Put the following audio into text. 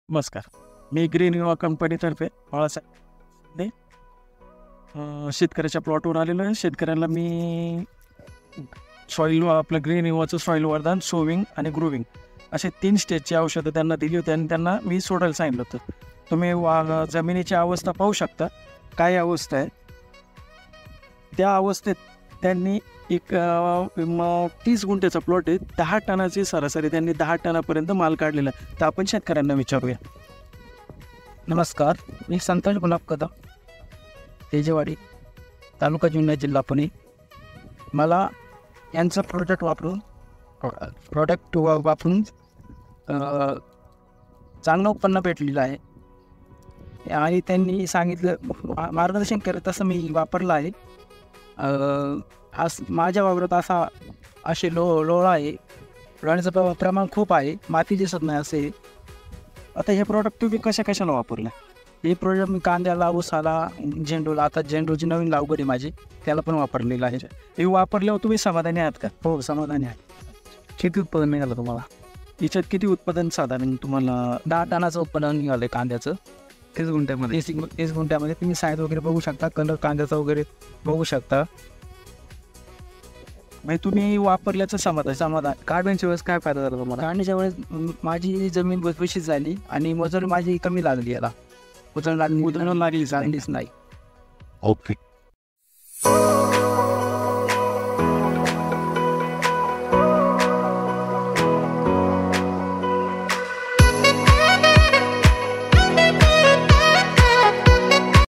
नमस्कार. मी ग्रीन युवा कंपनीतर्फे बाळासाहेब शेतकऱ्याच्या प्लॉटवर आलेलो आहे. शेतकऱ्यांना मी सॉईल आपलं ग्रीन युवाचं सॉईल वरदान, सोविंग आणि ग्रोविंग असे 3 स्टेजची औषधं त्यांना दिली होती आणि त्यांना मी सोडायला सांगितलं होतं. तुम्ही जमिनीची अवस्था पाहू शकता, काय अवस्था आहे. त्या अवस्थेत त्यांनी एक 30 गुंठ्याचा प्लॉट आहे, 10 टनाची सरासरी त्यांनी 10 टनापर्यंत माल काढलेला. तर आपण शेतकऱ्यांना विचारूया. नमस्कार, मी संतोष गुलाब कदम, तेजेवाडी, तालुका जुन्नर, जिल्हा पुणे. मला यांचं प्रोडक्ट वापरून चांगलं उत्पन्न भेटलेलं आहे आणि त्यांनी सांगितलं, मार्गदर्शन करत तसं मी वापरलं आहे. आज माझ्या वावरात असे लोळा आहे, लोळण्याचं प्रमाण खूप आहे, माती दिसत नाही असे. आता हे प्रॉडक्ट तुम्ही कशाला वापरलं? हे प्रोडक्ट मी कांद्याला, ऊसाला, झेंडूला, आता झेंडूची नवीन लागवड आहे माझी, त्याला पण वापरलेलं आहे. हे वापरल्यावर तुम्ही समाधानी आहात का? हो, समाधानी आहे. किती उत्पादन निघालं तुम्हाला? याच्यात किती उत्पादन साधारण तुम्हाला? 10 टनाचं उत्पादन निघालं आहे कांद्याचं. 30 गुंठ्यामध्ये 30 गुंठ्यामध्ये तुम्ही साईज वगैरे बघू शकता, कलर कांद्याचा वगैरे बघू शकता. म्हणजे तुम्ही वापरल्याचं समाधान. काढण्याच्या वेळेस काय फायदा झाला तुम्हाला? काढण्याच्या वेळेस माझी जमीन भुसभुशीत झाली आणि मजूर माझी कमी लागली, याला उचल लागलीच नाही. ओके.